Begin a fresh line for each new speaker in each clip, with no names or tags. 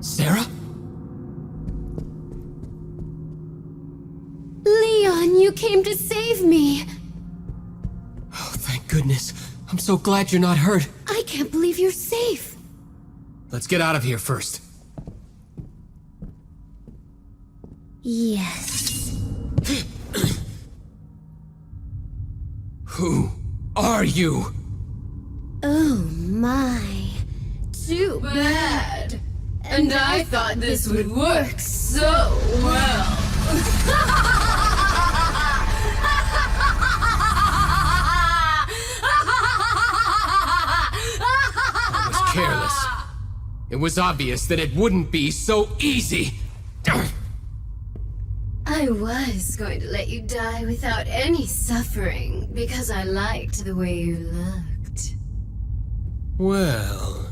Sarah?
Leon, you came to save me!
Oh, thank goodness. I'm so glad you're not hurt.
I can't believe you're safe.
Let's get out of here first.
Yes.
Who are you?
Oh my. Too bad. And I thought this would work so well.
I was careless. It was obvious that it wouldn't be so easy.
I was going to let you die without any suffering because I liked the way you looked.
Well,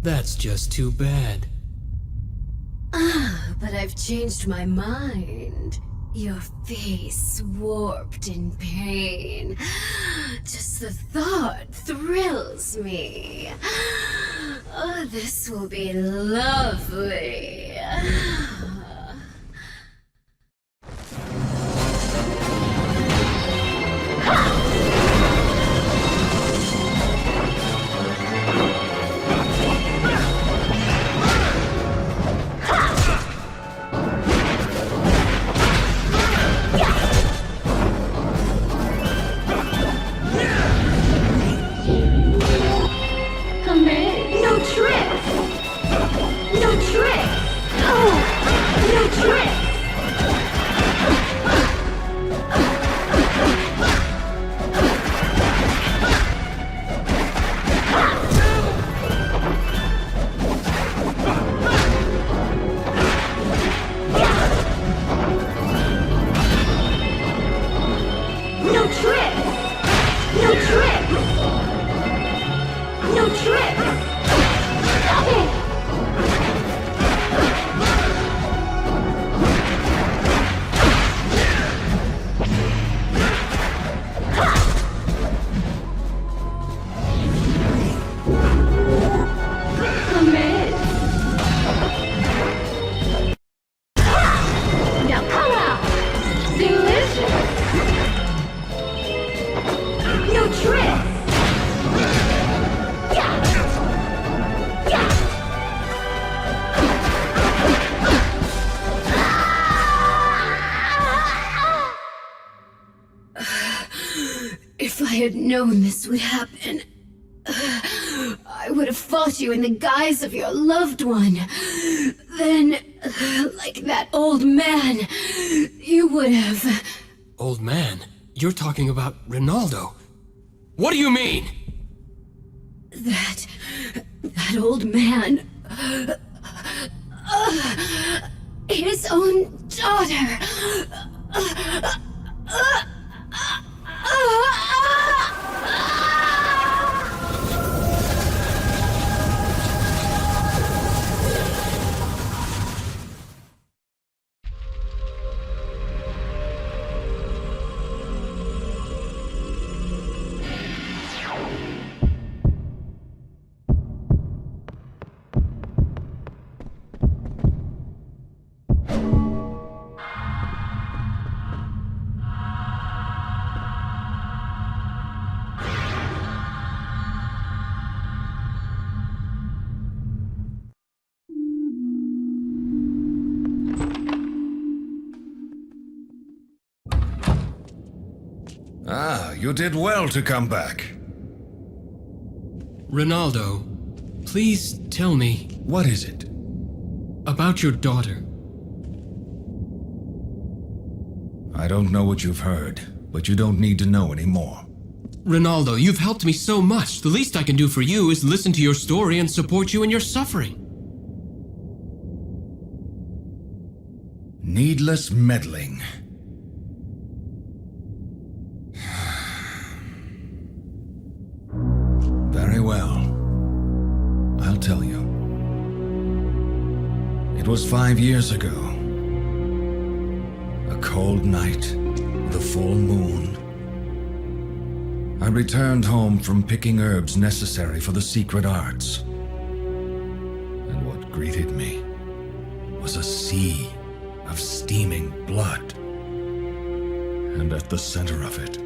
that's just too bad.
But I've changed my mind. Your face warped in pain. Just the thought thrills me. Oh, this will be lovely. No tricks! No tricks! Oh! I had known this would happen, I would have fought you in the guise of your loved one. Then, like that old man, you would have...
Old man? You're talking about Ronaldo. What do you mean?
That old man... his own daughter...
Ah, you did well to come back.
Ronaldo, please tell me
What is it?
about your daughter.
I don't know what you've heard, but you don't need to know anymore.
Ronaldo, you've helped me so much. The least I can do for you is listen to your story and support you in your suffering.
Needless meddling. Very well. I'll tell you. It was 5 years ago. A cold night, the full moon. I returned home from picking herbs necessary for the secret arts. And what greeted me was a sea of steaming blood. And at the center of it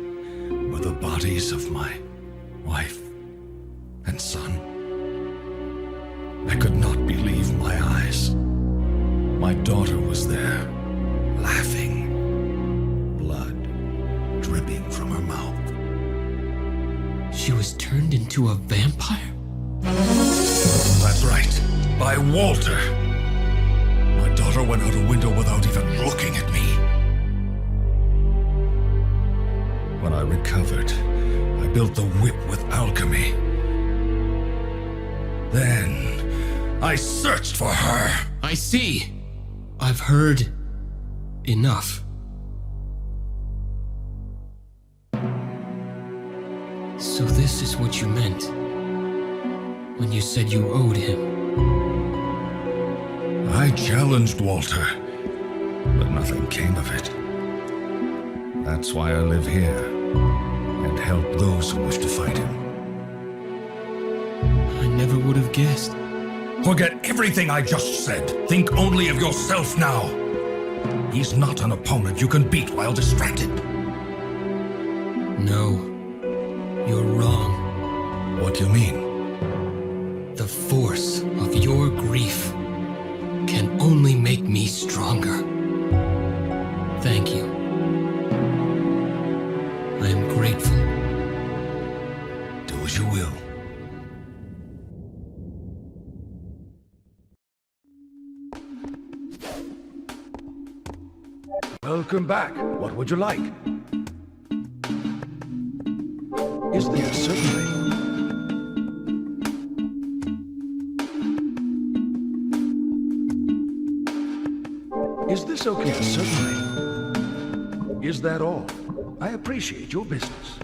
were the bodies of my wife and son. I could not believe my eyes. My daughter was there, laughing, blood dripping from her mouth.
She was turned into a vampire?
That's right, by Walter. My daughter went out a window without even looking at me. When I recovered, I built the whip with alchemy. Then, I searched for her.
I see. I've heard enough. So this is what you meant when you said you owed him.
I challenged Walter, but nothing came of it. That's why I live here and help those who wish to fight him.
I never would have guessed.
Forget everything I just said. Think only of yourself now. He's not an opponent you can beat while distracted.
No, you're wrong.
What do you mean?
The force of your grief can only make me stronger. Thank you. I am grateful.
Do as you will.
Welcome back. What would you like? Is there certainly? Is this okay? Certainly. Is that all? I appreciate your business.